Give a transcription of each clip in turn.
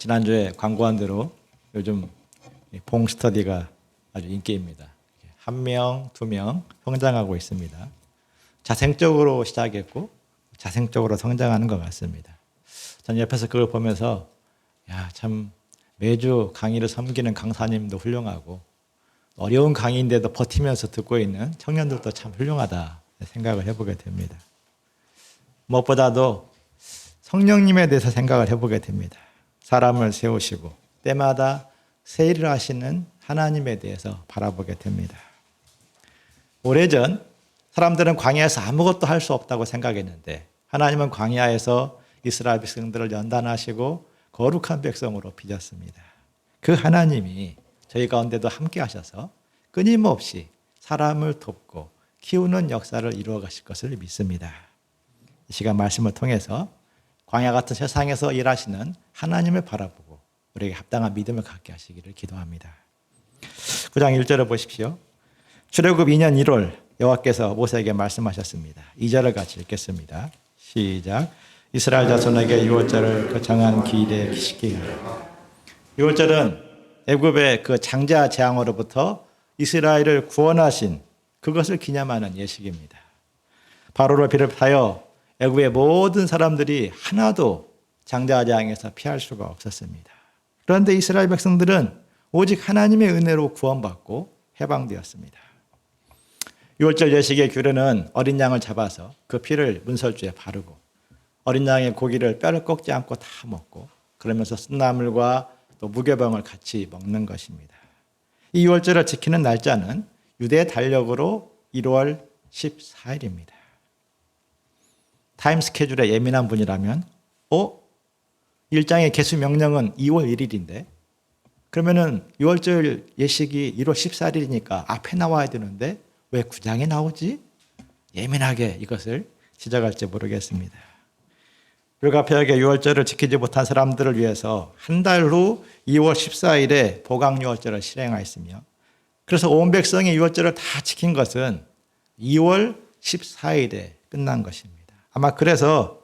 지난주에 광고한 대로 요즘 봉스터디가 아주 인기입니다. 1명, 2명 성장하고 있습니다. 자생적으로 시작했고 자생적으로 성장하는 것 같습니다. 저는 옆에서 그걸 보면서 참 매주 강의를 섬기는 강사님도 훌륭하고 어려운 강의인데도 버티면서 듣고 있는 청년들도 참 훌륭하다 생각을 해보게 됩니다. 무엇보다도 성령님에 대해서 생각을 해보게 됩니다. 사람을 세우시고 때마다 새 일을 하시는 하나님에 대해서 바라보게 됩니다. 오래전 사람들은 광야에서 아무것도 할 수 없다고 생각했는데 하나님은 광야에서 이스라엘 백성들을 연단하시고 거룩한 백성으로 빚었습니다. 그 하나님이 저희 가운데도 함께 하셔서 끊임없이 사람을 돕고 키우는 역사를 이루어 가실 것을 믿습니다. 이 시간 말씀을 통해서 광야 같은 세상에서 일하시는 하나님을 바라보고 우리에게 합당한 믿음을 갖게 하시기를 기도합니다. 9장 1절을 보십시오. 출애굽 2년 1월 여호와께서 모세에게 말씀하셨습니다. 2절을 같이 읽겠습니다. 시작. 이스라엘 자손에게 유월절을 그 정한 기일에 기시키게 하라. 유월절은 애굽의 그 장자 재앙으로부터 이스라엘을 구원하신 그것을 기념하는 예식입니다. 바로를 비롯하여 애굽의 모든 사람들이 하나도 장자 재앙에서 피할 수가 없었습니다. 그런데 이스라엘 백성들은 오직 하나님의 은혜로 구원받고 해방되었습니다. 유월절 예식의 규례는 어린 양을 잡아서 그 피를 문설주에 바르고 어린 양의 고기를 뼈를 꺾지 않고 다 먹고 그러면서 쓴나물과 또 무교병을 같이 먹는 것입니다. 이 유월절을 지키는 날짜는 유대 달력으로 1월 14일입니다. 타임 스케줄에 예민한 분이라면 일장의 개수 명령은 2월 1일인데 그러면은 유월절 예식이 1월 14일이니까 앞에 나와야 되는데 왜 9장에 나오지? 예민하게 이것을 지적할지 모르겠습니다. 불가피하게 유월절을 지키지 못한 사람들을 위해서 한 달 후 2월 14일에 보강 유월절을 실행하였으며 그래서 온 백성이 유월절을 다 지킨 것은 2월 14일에 끝난 것입니다. 아마 그래서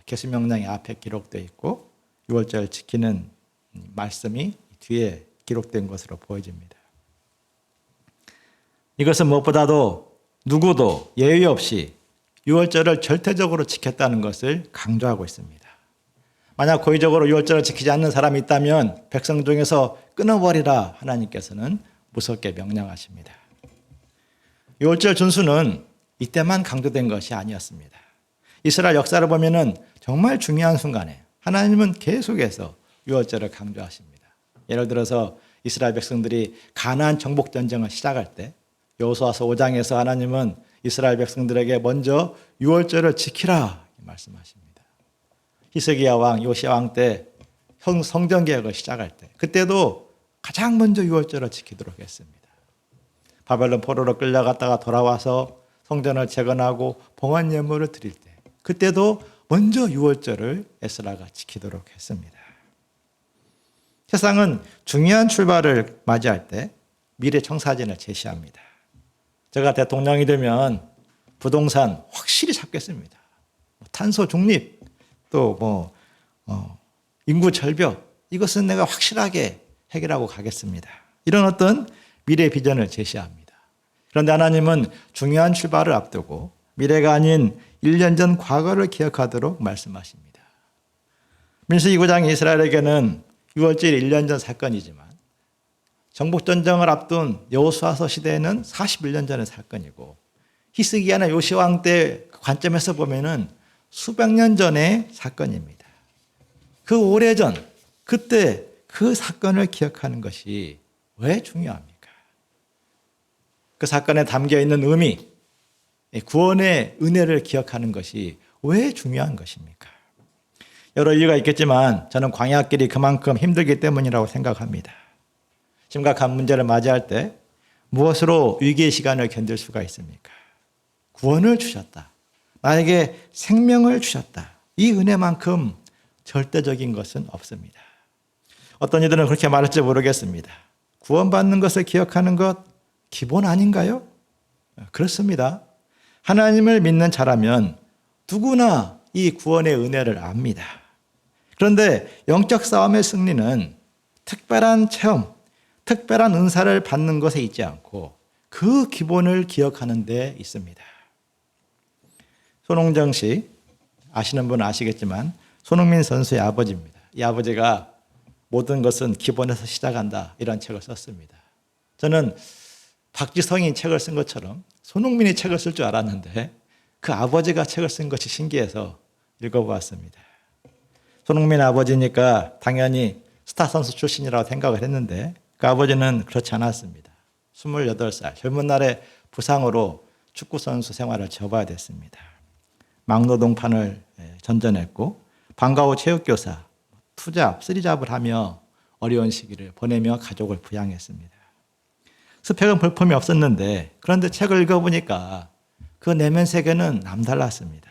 계수명령이 앞에 기록되어 있고 유월절 지키는 말씀이 뒤에 기록된 것으로 보여집니다. 이것은 무엇보다도 누구도 예외 없이 유월절을 절대적으로 지켰다는 것을 강조하고 있습니다. 만약 고의적으로 유월절을 지키지 않는 사람이 있다면 백성 중에서 끊어버리라 하나님께서는 무섭게 명령하십니다. 유월절 준수는 이때만 강조된 것이 아니었습니다. 이스라엘 역사를 보면은 정말 중요한 순간에 하나님은 계속해서 유월절을 강조하십니다. 예를 들어서 이스라엘 백성들이 가나안 정복 전쟁을 시작할 때 여호수아서 5장에서 하나님은 이스라엘 백성들에게 먼저 유월절을 지키라 말씀하십니다. 히스기야 왕, 요시야 왕 때 성전 개혁을 시작할 때 그때도 가장 먼저 유월절을 지키도록 했습니다. 바벨론 포로로 끌려갔다가 돌아와서 성전을 재건하고 봉헌 예물을 드릴 때 그때도 먼저 유월절을 에스라가 지키도록 했습니다. 세상은 중요한 출발을 맞이할 때 미래 청사진을 제시합니다. 제가 대통령이 되면 부동산 확실히 잡겠습니다. 탄소 중립, 또 인구 절벽, 이것은 내가 확실하게 해결하고 가겠습니다. 이런 어떤 미래 비전을 제시합니다. 그런데 하나님은 중요한 출발을 앞두고 미래가 아닌 1년 전 과거를 기억하도록 말씀하십니다. 민수기 9장 이스라엘에게는 유월절 1년 전 사건이지만 정복전쟁을 앞둔 여호수아서 시대에는 41년 전의 사건이고 히스기야나 요시야 왕 때 관점에서 보면은 수백 년 전의 사건입니다. 그 오래전 그때 그 사건을 기억하는 것이 왜 중요합니까? 그 사건에 담겨 있는 의미, 구원의 은혜를 기억하는 것이 왜 중요한 것입니까? 여러 이유가 있겠지만 저는 광야길이 그만큼 힘들기 때문이라고 생각합니다. 심각한 문제를 맞이할 때 무엇으로 위기의 시간을 견딜 수가 있습니까? 구원을 주셨다. 나에게 생명을 주셨다. 이 은혜만큼 절대적인 것은 없습니다. 어떤 이들은 그렇게 말할지 모르겠습니다. 구원받는 것을 기억하는 것 기본 아닌가요? 그렇습니다. 하나님을 믿는 자라면 누구나 이 구원의 은혜를 압니다. 그런데 영적 싸움의 승리는 특별한 체험, 특별한 은사를 받는 것에 있지 않고 그 기본을 기억하는 데 있습니다. 손흥정 씨, 아시는 분은 아시겠지만 손흥민 선수의 아버지입니다. 이 아버지가 모든 것은 기본에서 시작한다 이런 책을 썼습니다. 저는 박지성이 책을 쓴 것처럼 손흥민이 책을 쓸 줄 알았는데 그 아버지가 책을 쓴 것이 신기해서 읽어보았습니다. 손흥민 아버지니까 당연히 스타 선수 출신이라고 생각을 했는데 그 아버지는 그렇지 않았습니다. 28살 젊은 날에 부상으로 축구선수 생활을 접어야 됐습니다. 막노동판을 전전했고 방과 후 체육교사, 투잡, 쓰리잡을 하며 어려운 시기를 보내며 가족을 부양했습니다. 스펙은 볼품이 없었는데 그런데 책을 읽어보니까 그 내면 세계는 남달랐습니다.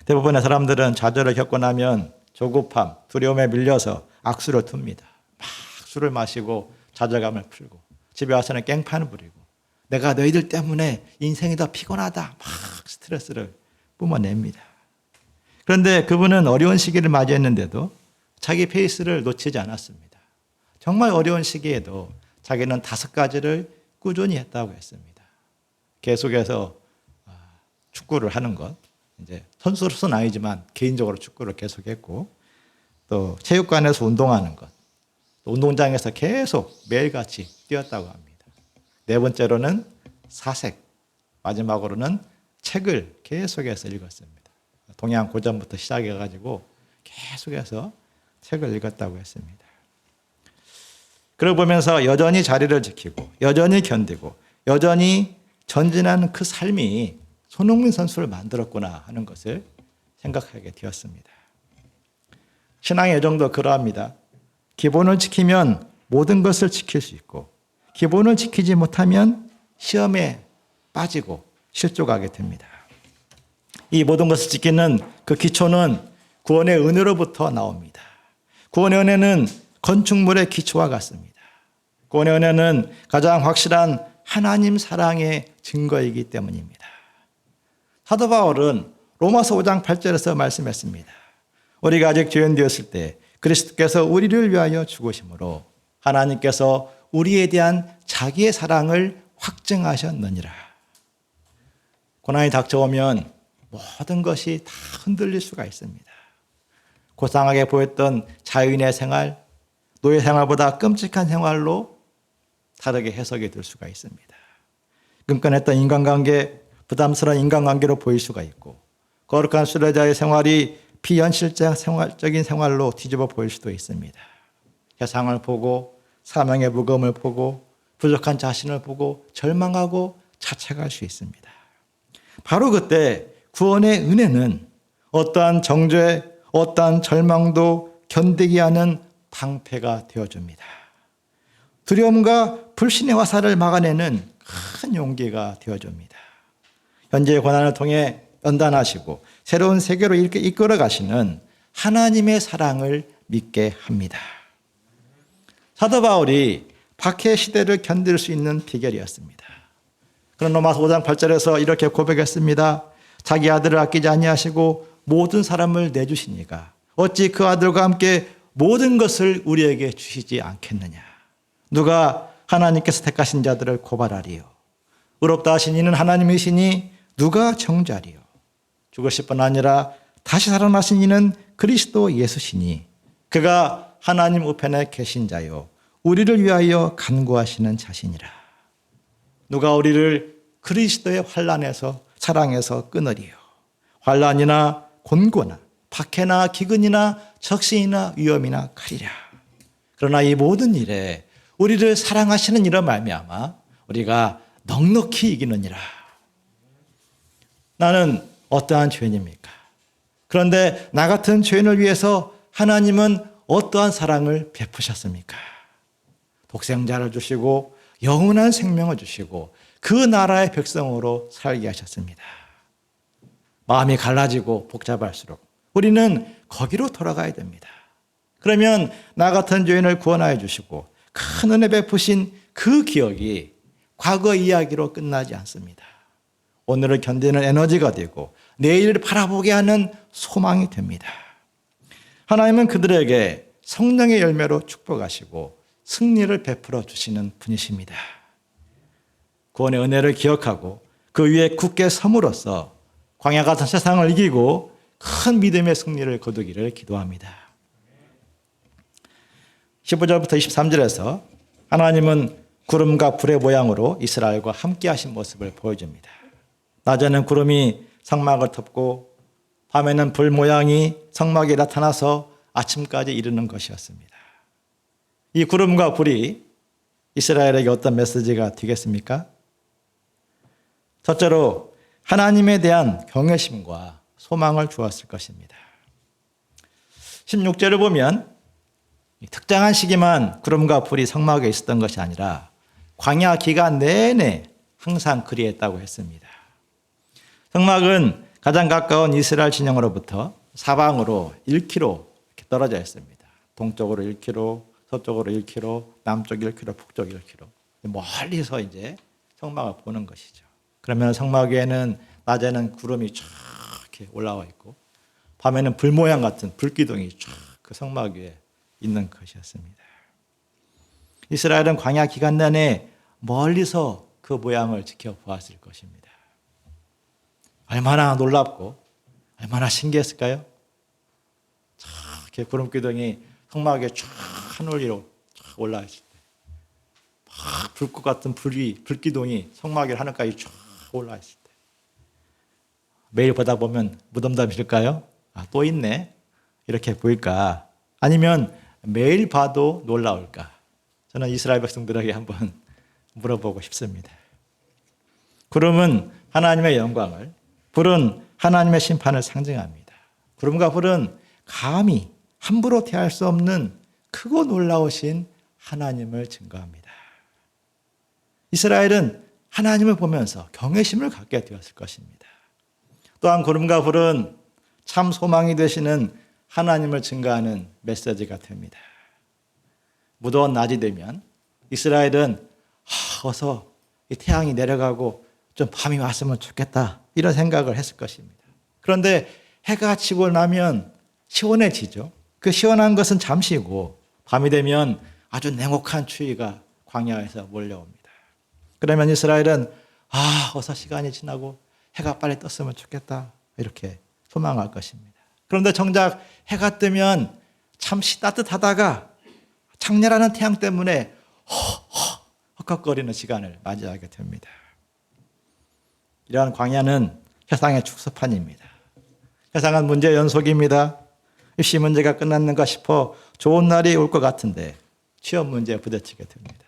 대부분의 사람들은 좌절을 겪고 나면 조급함, 두려움에 밀려서 악수를 툽니다. 막 술을 마시고 좌절감을 풀고 집에 와서는 깽판을 부리고 내가 너희들 때문에 인생이 더 피곤하다 막 스트레스를 뿜어냅니다. 그런데 그분은 어려운 시기를 맞이했는데도 자기 페이스를 놓치지 않았습니다. 정말 어려운 시기에도 자기는 5가지를 꾸준히 했다고 했습니다. 계속해서 축구를 하는 것, 이제 선수로서는 아니지만 개인적으로 축구를 계속했고 또 체육관에서 운동하는 것, 또 운동장에서 계속 매일같이 뛰었다고 합니다. 4번째로는 사색, 마지막으로는 책을 계속해서 읽었습니다. 동양 고전부터 시작해가지고 계속해서 책을 읽었다고 했습니다. 그러고 보면서 여전히 자리를 지키고 여전히 견디고 여전히 전진하는 그 삶이 손흥민 선수를 만들었구나 하는 것을 생각하게 되었습니다. 신앙의 여정도 그러합니다. 기본을 지키면 모든 것을 지킬 수 있고 기본을 지키지 못하면 시험에 빠지고 실족하게 됩니다. 이 모든 것을 지키는 그 기초는 구원의 은혜로부터 나옵니다. 구원의 은혜는 건축물의 기초와 같습니다. 구원의 은혜는 가장 확실한 하나님 사랑의 증거이기 때문입니다. 사도 바울은 로마서 5장 8절에서 말씀했습니다. 우리가 아직 죄인 되었을 때 그리스도께서 우리를 위하여 죽으심으로 하나님께서 우리에 대한 자기의 사랑을 확증하셨느니라. 고난이 닥쳐오면 모든 것이 다 흔들릴 수가 있습니다. 고상하게 보였던 자유인의 생활, 노예 생활보다 끔찍한 생활로 다르게 해석이 될 수가 있습니다. 끈끈했던 인간관계, 부담스러운 인간관계로 보일 수가 있고 거룩한 순례자의 생활이 비현실적인 생활로 뒤집어 보일 수도 있습니다. 세상을 보고 사명의 무거움을 보고 부족한 자신을 보고 절망하고 자책할 수 있습니다. 바로 그때 구원의 은혜는 어떠한 정죄, 어떠한 절망도 견디게 하는 방패가 되어줍니다. 두려움과 불신의 화살을 막아내는 큰 용기가 되어줍니다. 현재의 고난을 통해 연단하시고 새로운 세계로 이렇게 이끌어 가시는 하나님의 사랑을 믿게 합니다. 사도 바울이 박해 시대를 견딜 수 있는 비결이었습니다. 그런 로마서 5장 8절에서 이렇게 고백했습니다. 자기 아들을 아끼지 아니하시고 모든 사람을 내주시니까 어찌 그 아들과 함께 모든 것을 우리에게 주시지 않겠느냐. 누가 하나님께서 택하신 자들을 고발하리요. 의롭다 하신 이는 하나님이시니 누가 정죄하리요. 죽으실 뿐 아니라 다시 살아나신 이는 그리스도 예수시니 그가 하나님 우편에 계신 자요 우리를 위하여 간구하시는 자신이라. 누가 우리를 그리스도의 환난에서 사랑에서 끊으리요. 환난이나 곤고나 박해나 기근이나 적신이나 위험이나 칼이라. 그러나 이 모든 일에 우리를 사랑하시는 이로 말미암아 우리가 넉넉히 이기느니라. 나는 어떠한 죄인입니까? 그런데 나 같은 죄인을 위해서 하나님은 어떠한 사랑을 베푸셨습니까? 독생자를 주시고 영원한 생명을 주시고 그 나라의 백성으로 살게 하셨습니다. 마음이 갈라지고 복잡할수록 우리는 거기로 돌아가야 됩니다. 그러면 나 같은 죄인을 구원하여 주시고 큰 은혜 베푸신 그 기억이 과거 이야기로 끝나지 않습니다. 오늘을 견디는 에너지가 되고 내일을 바라보게 하는 소망이 됩니다. 하나님은 그들에게 성령의 열매로 축복하시고 승리를 베풀어 주시는 분이십니다. 구원의 은혜를 기억하고 그 위에 굳게 섬으로써 광야 같은 세상을 이기고 큰 믿음의 승리를 거두기를 기도합니다. 15절부터 23절에서 하나님은 구름과 불의 모양으로 이스라엘과 함께 하신 모습을 보여줍니다. 낮에는 구름이 성막을 덮고 밤에는 불 모양이 성막에 나타나서 아침까지 이르는 것이었습니다. 이 구름과 불이 이스라엘에게 어떤 메시지가 되겠습니까? 첫째로 하나님에 대한 경외심과 소망을 주었을 것입니다. 16절을 보면 특정한 시기만 구름과 불이 성막에 있었던 것이 아니라 광야 기간 내내 항상 그리했다고 했습니다. 성막은 가장 가까운 이스라엘 진영으로부터 사방으로 1km 이렇게 떨어져 있습니다. 동쪽으로 1km, 서쪽으로 1km, 남쪽 1km, 북쪽 1km. 멀리서 이제 성막을 보는 것이죠. 그러면 성막 위에는 낮에는 구름이 쫙 이렇게 올라와 있고 밤에는 불 모양 같은 불기둥이 쫙 그 성막 위에 있는 것이었습니다. 이스라엘은 광야 기간 내내 멀리서 그 모양을 지켜보았을 것입니다. 얼마나 놀랍고 얼마나 신기했을까요? 이렇게 구름 기둥이 성막 위에 쫙 하늘위로 쫙 올라와 있을 때 막 불꽃 같은 불기둥이 성막 위로 하늘까지 쫙 올라와 있을 때 매일 보다 보면 무덤덤일까요? 또 있네 이렇게 보일까? 아니면 매일 봐도 놀라울까? 저는 이스라엘 백성들에게 한번 물어보고 싶습니다. 구름은 하나님의 영광을, 불은 하나님의 심판을 상징합니다. 구름과 불은 감히 함부로 대할 수 없는 크고 놀라우신 하나님을 증거합니다. 이스라엘은 하나님을 보면서 경외심을 갖게 되었을 것입니다. 또한 구름과 불은 참 소망이 되시는 하나님을 증거하는 메시지가 됩니다. 무더운 낮이 되면 이스라엘은 어서 이 태양이 내려가고 좀 밤이 왔으면 좋겠다 이런 생각을 했을 것입니다. 그런데 해가 지고 나면 시원해지죠. 그 시원한 것은 잠시고 밤이 되면 아주 냉혹한 추위가 광야에서 몰려옵니다. 그러면 이스라엘은 어서 시간이 지나고 해가 빨리 떴으면 좋겠다 이렇게 소망할 것입니다. 그런데 정작 해가 뜨면 잠시 따뜻하다가 장렬하는 태양 때문에 헉헉거리는 시간을 맞이하게 됩니다. 이러한 광야는 세상의 축소판입니다. 세상은 문제의 연속입니다. 입시 문제가 끝났는가 싶어 좋은 날이 올 것 같은데 취업 문제에 부딪히게 됩니다.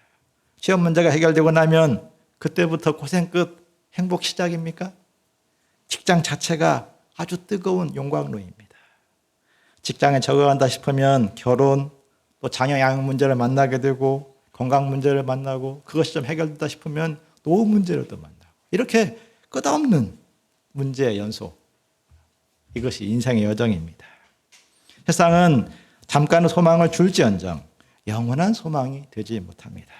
취업 문제가 해결되고 나면 그때부터 고생 끝 행복 시작입니까? 직장 자체가 아주 뜨거운 용광로입니다. 직장에 적응한다 싶으면 결혼, 또 자녀 양육 문제를 만나게 되고 건강 문제를 만나고 그것이 좀 해결됐다 싶으면 노후 문제를 또 만나고 이렇게 끝없는 문제의 연속. 이것이 인생의 여정입니다. 세상은 잠깐의 소망을 줄지언정 영원한 소망이 되지 못합니다.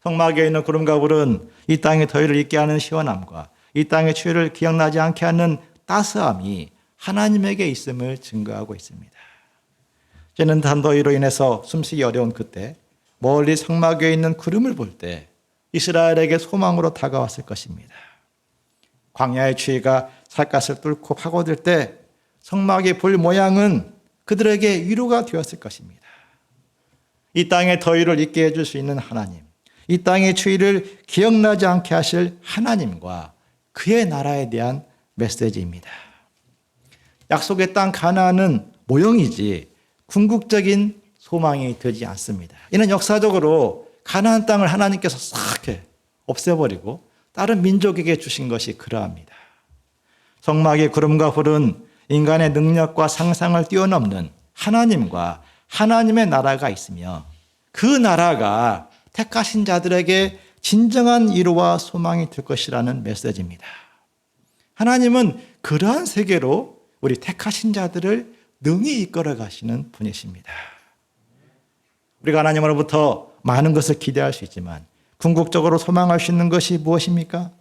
성막에 있는 구름과 불은 이 땅의 더위를 잊게 하는 시원함과 이 땅의 추위를 기억나지 않게 하는 따스함이 하나님에게 있음을 증거하고 있습니다. 찌는 단더위로 인해서 숨쉬기 어려운 그때 멀리 성막 위에 있는 구름을 볼 때 이스라엘에게 소망으로 다가왔을 것입니다. 광야의 추위가 살갗을 뚫고 파고들 때 성막의 불 모양은 그들에게 위로가 되었을 것입니다. 이 땅의 더위를 잊게 해줄 수 있는 하나님, 이 땅의 추위를 기억나지 않게 하실 하나님과 그의 나라에 대한 메시지입니다. 약속의 땅 가나안은 모형이지 궁극적인 소망이 되지 않습니다. 이는 역사적으로 가나안 땅을 하나님께서 싹 없애버리고 다른 민족에게 주신 것이 그러합니다. 성막의 구름과 불은 인간의 능력과 상상을 뛰어넘는 하나님과 하나님의 나라가 있으며 그 나라가 택하신 자들에게 진정한 위로와 소망이 될 것이라는 메시지입니다. 하나님은 그러한 세계로 우리 택하신 자들을 능히 이끌어 가시는 분이십니다. 우리가 하나님으로부터 많은 것을 기대할 수 있지만 궁극적으로 소망할 수 있는 것이 무엇입니까?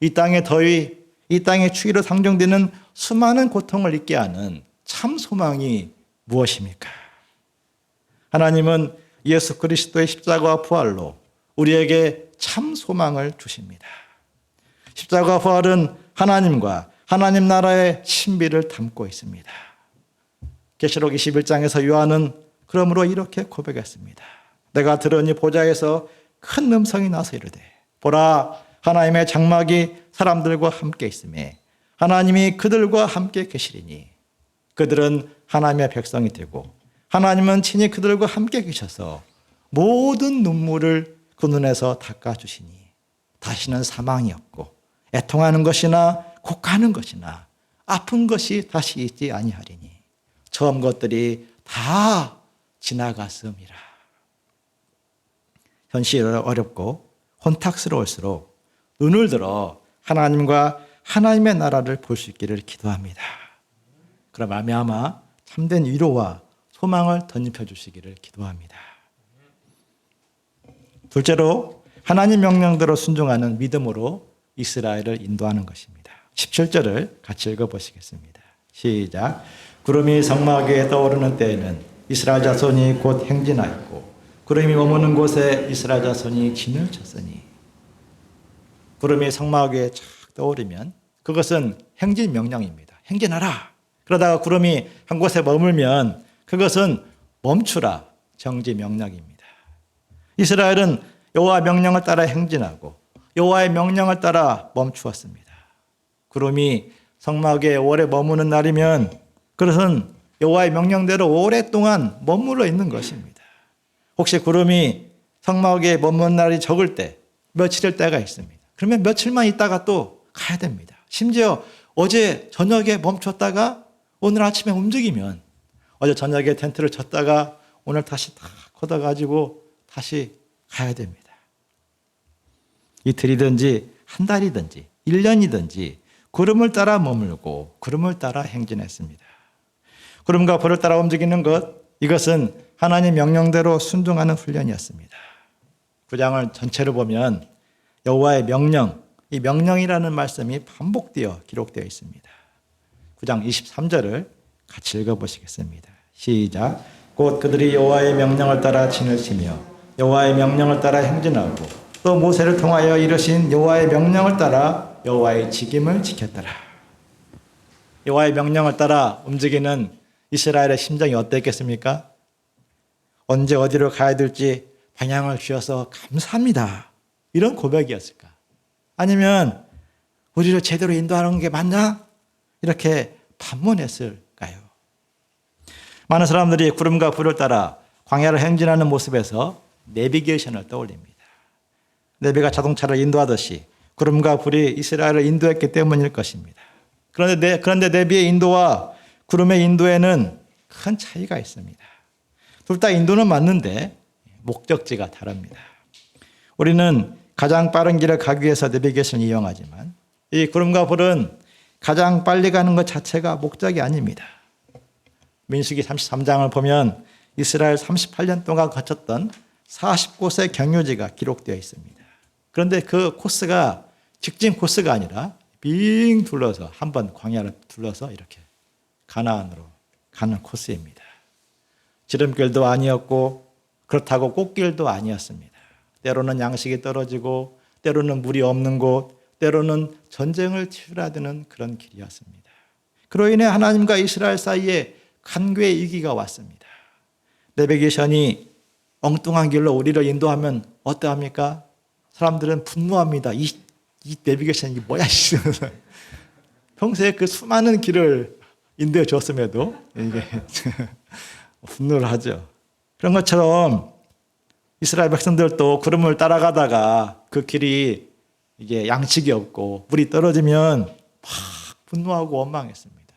이 땅의 더위, 이 땅의 추위로 상정되는 수많은 고통을 잊게 하는 참 소망이 무엇입니까? 하나님은 예수 그리스도의 십자가와 부활로 우리에게 참 소망을 주십니다. 십자가 부활은 하나님과 하나님 나라의 신비를 담고 있습니다. 계시록 21장에서 요한은 그러므로 이렇게 고백했습니다. 내가 들으니 보좌에서 큰 음성이 나서 이르되 보라 하나님의 장막이 사람들과 함께 있으매 하나님이 그들과 함께 계시리니 그들은 하나님의 백성이 되고 하나님은 친히 그들과 함께 계셔서 모든 눈물을 그 눈에서 닦아주시니 다시는 사망이 없고 애통하는 것이나 곡하는 것이나 아픈 것이 다시 있지 아니하리니 처음 것들이 다 지나갔음이라. 현실이 어렵고 혼탁스러울수록 눈을 들어 하나님과 하나님의 나라를 볼 수 있기를 기도합니다. 그럼 말미암아 참된 위로와 소망을 덧입혀 주시기를 기도합니다. 둘째로 하나님 명령대로 순종하는 믿음으로 이스라엘을 인도하는 것입니다. 17절을 같이 읽어보시겠습니다. 시작. 구름이 성막 위에 떠오르는 때에는 이스라엘 자손이 곧 행진하였고 구름이 머무는 곳에 이스라엘 자손이 진을 쳤으니. 구름이 성막 위에 착 떠오르면 그것은 행진 명령입니다. 행진하라. 그러다가 구름이 한 곳에 머물면 그것은 멈추라. 정지 명령입니다. 이스라엘은 여호와 명령을 따라 행진하고 여호와의 명령을 따라 멈추었습니다. 구름이 성막 위에 오래 머무는 날이면 그것은 여호와의 명령대로 오랫동안 머물러 있는 것입니다. 혹시 구름이 성막 위에 머무는 날이 적을 때 며칠일 때가 있습니다. 그러면 며칠만 있다가 또 가야 됩니다. 심지어 어제 저녁에 멈췄다가 오늘 아침에 움직이면 어제 저녁에 텐트를 쳤다가 오늘 다시 다 걷어가지고 다시 가야 됩니다. 이틀이든지 한 달이든지 1년이든지 구름을 따라 머물고 구름을 따라 행진했습니다. 구름과 불을 따라 움직이는 것, 이것은 하나님 명령대로 순종하는 훈련이었습니다. 9장을 전체로 보면 여호와의 명령, 이 명령이라는 말씀이 반복되어 기록되어 있습니다. 9장 23절을 같이 읽어보시겠습니다. 시작. 곧 그들이 여호와의 명령을 따라 진을 치며 여호와의 명령을 따라 행진하고 또 모세를 통하여 이르신 여호와의 명령을 따라 여호와의 직임을 지켰더라. 여호와의 명령을 따라 움직이는 이스라엘의 심정이 어땠겠습니까? 언제 어디로 가야 될지 방향을 주셔서 감사합니다. 이런 고백이었을까? 아니면 우리를 제대로 인도하는 게 맞나? 이렇게 반문했을까요? 많은 사람들이 구름과 불을 따라 광야를 행진하는 모습에서 내비게이션을 떠올립니다. 내비가 자동차를 인도하듯이 구름과 불이 이스라엘을 인도했기 때문일 것입니다. 그런데 내비의 인도와 구름의 인도에는 큰 차이가 있습니다. 둘 다 인도는 맞는데 목적지가 다릅니다. 우리는 가장 빠른 길을 가기 위해서 내비게이션을 이용하지만 이 구름과 불은 가장 빨리 가는 것 자체가 목적이 아닙니다. 민수기 33장을 보면 이스라엘 38년 동안 거쳤던 40곳의 경유지가 기록되어 있습니다. 그런데 그 코스가 직진 코스가 아니라 빙 둘러서 한번 광야를 둘러서 이렇게 가나안으로 가는 코스입니다. 지름길도 아니었고 그렇다고 꽃길도 아니었습니다. 때로는 양식이 떨어지고 때로는 물이 없는 곳, 때로는 전쟁을 치러야 되는 그런 길이었습니다. 그로 인해 하나님과 이스라엘 사이에 간괴의 위기가 왔습니다. 내비게이션이 엉뚱한 길로 우리를 인도하면 어떠합니까? 사람들은 분노합니다. 이 내비게이션이 뭐야? 평소에 그 수많은 길을 인도해 줬음에도 이게 분노를 하죠. 그런 것처럼 이스라엘 백성들도 구름을 따라가다가 그 길이 이게 양식이 없고 물이 떨어지면 막 분노하고 원망했습니다.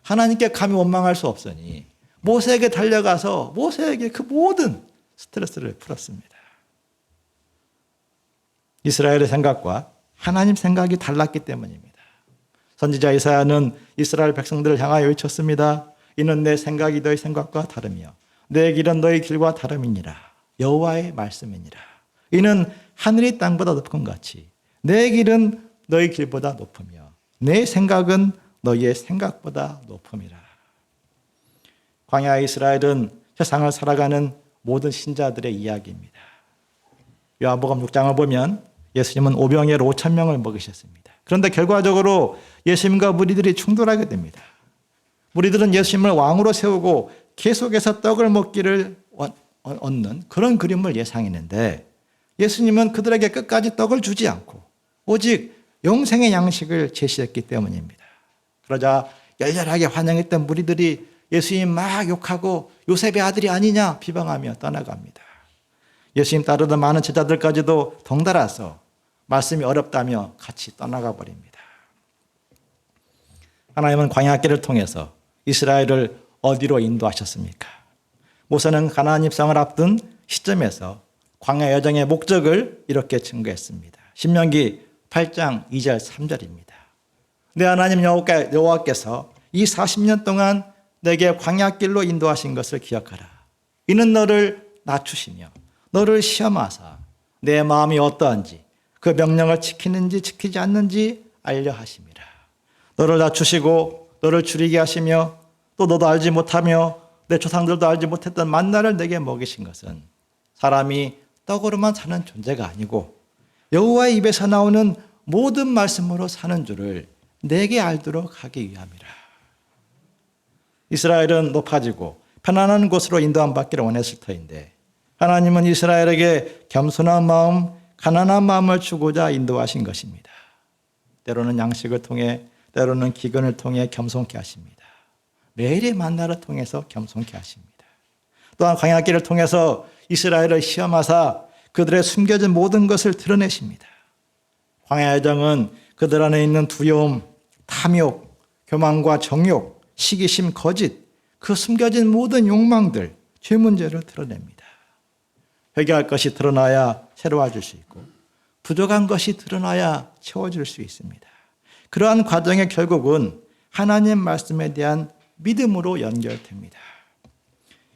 하나님께 감히 원망할 수 없으니 모세에게 달려가서 모세에게 그 모든 스트레스를 풀었습니다. 이스라엘의 생각과 하나님 생각이 달랐기 때문입니다. 선지자 이사야는 이스라엘 백성들을 향하여 외쳤습니다. 이는 내 생각이 너희 생각과 다르며 내 길은 너희 길과 다름이니라. 여호와의 말씀이니라. 이는 하늘이 땅보다 높은 같이 내 길은 너희 길보다 높으며 내 생각은 너희의 생각보다 높음이라. 광야 이스라엘은 세상을 살아가는 모든 신자들의 이야기입니다. 요한복음 6장을 보면 예수님은 오병이어로 5천 명을 먹이셨습니다. 그런데 결과적으로 예수님과 무리들이 충돌하게 됩니다. 무리들은 예수님을 왕으로 세우고 계속해서 떡을 먹기를 얻는 그런 그림을 예상했는데 예수님은 그들에게 끝까지 떡을 주지 않고 오직 영생의 양식을 제시했기 때문입니다. 그러자 열렬하게 환영했던 무리들이 예수님 막 욕하고 요셉의 아들이 아니냐 비방하며 떠나갑니다. 예수님 따르던 많은 제자들까지도 덩달아서 말씀이 어렵다며 같이 떠나가 버립니다. 하나님은 광야길을 통해서 이스라엘을 어디로 인도하셨습니까? 모세는 가나안 입성을 앞둔 시점에서 광야 여정의 목적을 이렇게 증거했습니다. 신명기 8장 2절 3절입니다. 내 하나님 여호와께서 이 40년 동안 내게 광야길로 인도하신 것을 기억하라. 이는 너를 낮추시며 너를 시험하사 내 마음이 어떠한지 그 명령을 지키는지 지키지 않는지 알려 하심이라. 너를 낮추시고 너를 줄이게 하시며 또 너도 알지 못하며 내 조상들도 알지 못했던 만나를 내게 먹이신 것은 사람이 떡으로만 사는 존재가 아니고 여호와의 입에서 나오는 모든 말씀으로 사는 줄을 내게 알도록 하기 위함이라. 이스라엘은 높아지고 편안한 곳으로 인도함 받기를 원했을 터인데 하나님은 이스라엘에게 겸손한 마음, 가난한 마음을 주고자 인도하신 것입니다. 때로는 양식을 통해 때로는 기근을 통해 겸손케 하십니다. 매일의 만나를 통해서 겸손케 하십니다. 또한 광야길을 통해서 이스라엘을 시험하사 그들의 숨겨진 모든 것을 드러내십니다. 광야 여정은 그들 안에 있는 두려움, 탐욕, 교만과 정욕, 시기심, 거짓, 그 숨겨진 모든 욕망들, 죄 문제를 드러냅니다. 회개할 것이 드러나야 새로워질 수 있고 부족한 것이 드러나야 채워질 수 있습니다. 그러한 과정의 결국은 하나님 말씀에 대한 믿음으로 연결됩니다.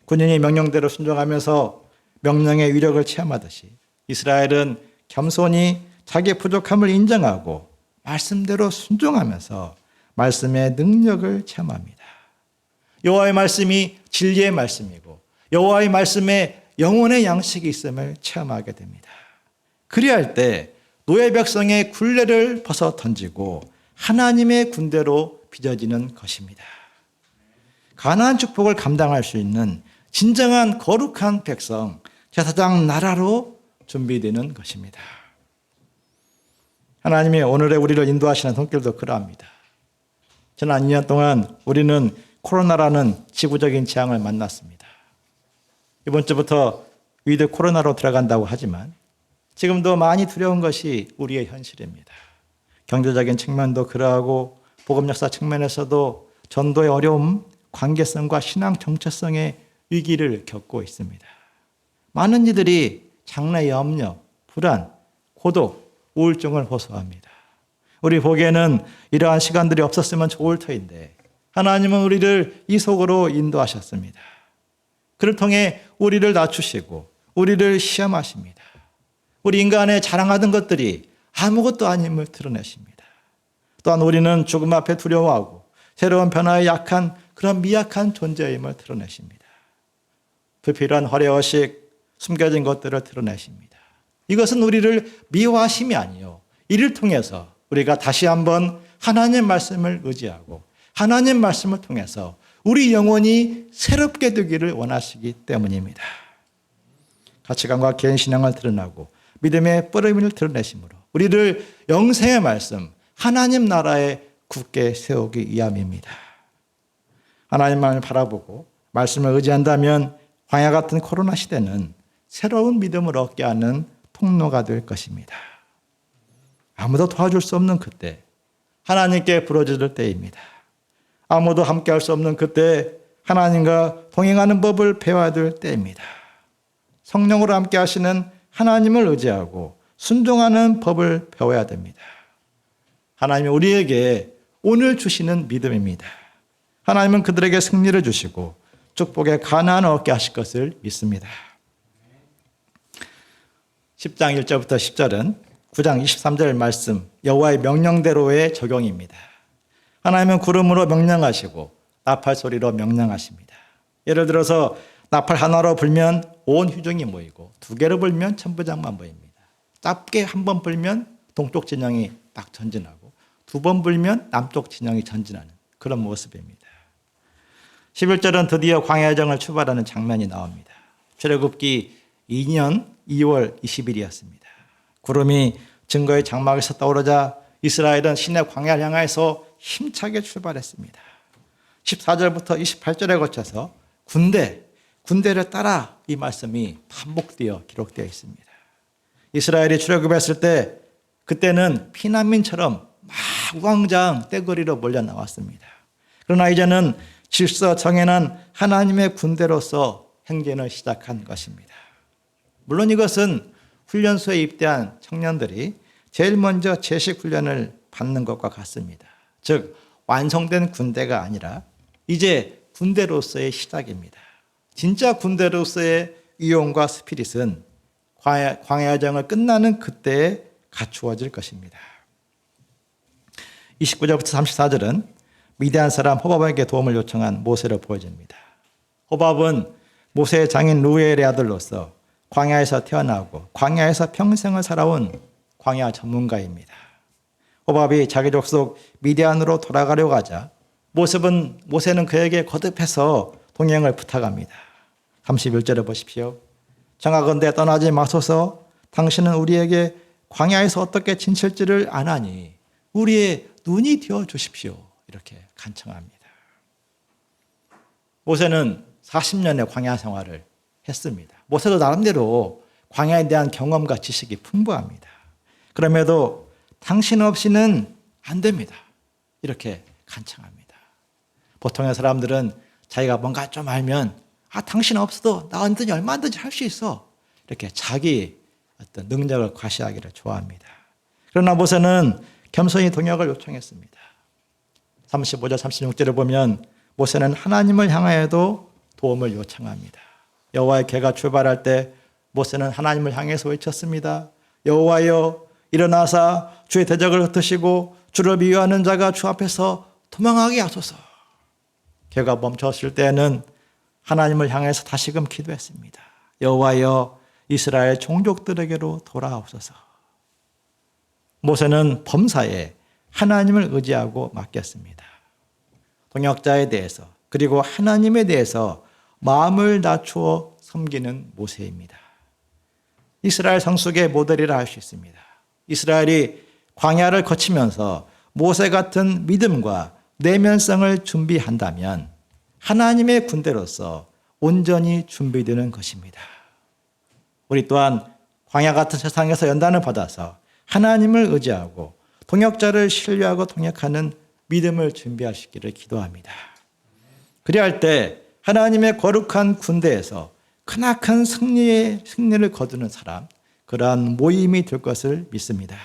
군인이 명령대로 순종하면서 명령의 위력을 체험하듯이 이스라엘은 겸손히 자기의 부족함을 인정하고 말씀대로 순종하면서 말씀의 능력을 체험합니다. 여호와의 말씀이 진리의 말씀이고 여호와의 말씀에 영혼의 양식이 있음을 체험하게 됩니다. 그리할 때 노예 백성의 굴레를 벗어 던지고 하나님의 군대로 빚어지는 것입니다. 가나안 축복을 감당할 수 있는 진정한 거룩한 백성, 제사장 나라로 준비되는 것입니다. 하나님이 오늘의 우리를 인도하시는 손길도 그러합니다. 지난 2년 동안 우리는 코로나라는 지구적인 재앙을 만났습니다. 이번 주부터 위드 코로나로 들어간다고 하지만 지금도 많이 두려운 것이 우리의 현실입니다. 경제적인 측면도 그러하고 복음 역사 측면에서도 전도의 어려움, 관계성과 신앙 정체성의 위기를 겪고 있습니다. 많은 이들이 장래 염려, 불안, 고독, 우울증을 호소합니다. 우리 보기에는 이러한 시간들이 없었으면 좋을 터인데 하나님은 우리를 이 속으로 인도하셨습니다. 그를 통해 우리를 낮추시고 우리를 시험하십니다. 우리 인간의 자랑하던 것들이 아무것도 아님을 드러내십니다. 또한 우리는 죽음 앞에 두려워하고 새로운 변화에 약한 그런 미약한 존재임을 드러내십니다. 불필요한 허례허식, 숨겨진 것들을 드러내십니다. 이것은 우리를 미워하심이 아니요 이를 통해서 우리가 다시 한번 하나님 말씀을 의지하고 하나님 말씀을 통해서 우리 영혼이 새롭게 되기를 원하시기 때문입니다. 가치관과 개인 신앙을 드러나고 믿음의 뿌리를 드러내심으로 우리를 영생의 말씀, 하나님 나라에 굳게 세우기 위함입니다. 하나님만을 바라보고 말씀을 의지한다면 광야 같은 코로나 시대는 새로운 믿음을 얻게 하는 통로가 될 것입니다. 아무도 도와줄 수 없는 그때 하나님께 부르짖을 때입니다. 아무도 함께할 수 없는 그때 하나님과 동행하는 법을 배워야 될 때입니다. 성령으로 함께 하시는 하나님을 의지하고 순종하는 법을 배워야 됩니다. 하나님이 우리에게 오늘 주시는 믿음입니다. 하나님은 그들에게 승리를 주시고 축복의 가나안을 얻게 하실 것을 믿습니다. 10장 1절부터 10절은 9장 23절 말씀 여호와의 명령대로의 적용입니다. 하나님은 구름으로 명령하시고 나팔 소리로 명령하십니다. 예를 들어서 나팔 하나로 불면 온 휴정이 모이고 두 개로 불면 천부장만 모입니다. 짧게 한 번 불면 동쪽 진영이 막 전진하고 두 번 불면 남쪽 진영이 전진하는 그런 모습입니다. 11절은 드디어 광야여정을 출발하는 장면이 나옵니다. 출애굽기 2년 2월 20일이었습니다. 구름이 증거의 장막에서 떠오르자 이스라엘은 시내 광야를 향해서 힘차게 출발했습니다. 14절부터 28절에 거쳐서 군대를 따라 이 말씀이 반복되어 기록되어 있습니다. 이스라엘이 출애굽했을 때 그때는 피난민처럼 막 우왕좌왕 떼거리로 몰려 나왔습니다. 그러나 이제는 질서 정연한 하나님의 군대로서 행진을 시작한 것입니다. 물론 이것은 훈련소에 입대한 청년들이 제일 먼저 제식 훈련을 받는 것과 같습니다. 즉 완성된 군대가 아니라 이제 군대로서의 시작입니다. 진짜 군대로서의 위용과 스피릿은 광야여정을 끝나는 그때에 갖추어질 것입니다. 29절부터 34절은 미디안 사람 호밥에게 도움을 요청한 모세를 보여줍니다. 호밥은 모세의 장인 루엘의 아들로서 광야에서 태어나고 광야에서 평생을 살아온 광야 전문가입니다. 호밥이 자기 족속 미디안으로 돌아가려고 하자 모세는 그에게 거듭해서 동행을 부탁합니다. 31절에 보십시오. 청하건대 떠나지 마소서. 당신은 우리에게 광야에서 어떻게 지칠지를 아나니 우리의 눈이 되어 주십시오. 이렇게 간청합니다. 모세는 40년의 광야 생활을 했습니다. 모세도 나름대로 광야에 대한 경험과 지식이 풍부합니다. 그럼에도 당신 없이는 안 됩니다. 이렇게 간청합니다. 보통의 사람들은 자기가 뭔가 좀 알면 당신 없어도 나 언제든지 얼마든지 할 수 있어. 이렇게 자기 어떤 능력을 과시하기를 좋아합니다. 그러나 모세는 겸손히 동역을 요청했습니다. 35절 36절을 보면 모세는 하나님을 향하여도 도움을 요청합니다. 여호와의 개가 출발할 때 모세는 하나님을 향해서 외쳤습니다. 여호와여 일어나사 주의 대적을 흩으시고 주를 미워하는 자가 주 앞에서 도망하게 하소서. 개가 멈췄을 때는 하나님을 향해서 다시금 기도했습니다. 여호와여 이스라엘 종족들에게로 돌아옵소서. 모세는 범사에 하나님을 의지하고 맡겼습니다. 동역자에 대해서 그리고 하나님에 대해서 마음을 낮추어 섬기는 모세입니다. 이스라엘 성숙의 모델이라 할 수 있습니다. 이스라엘이 광야를 거치면서 모세 같은 믿음과 내면성을 준비한다면 하나님의 군대로서 온전히 준비되는 것입니다. 우리 또한 광야 같은 세상에서 연단을 받아서 하나님을 의지하고 동역자를 신뢰하고 동역하는 믿음을 준비하시기를 기도합니다. 그리야 할 때 하나님의 거룩한 군대에서 크나큰 승리를 거두는 사람, 그러한 모임이 될 것을 믿습니다.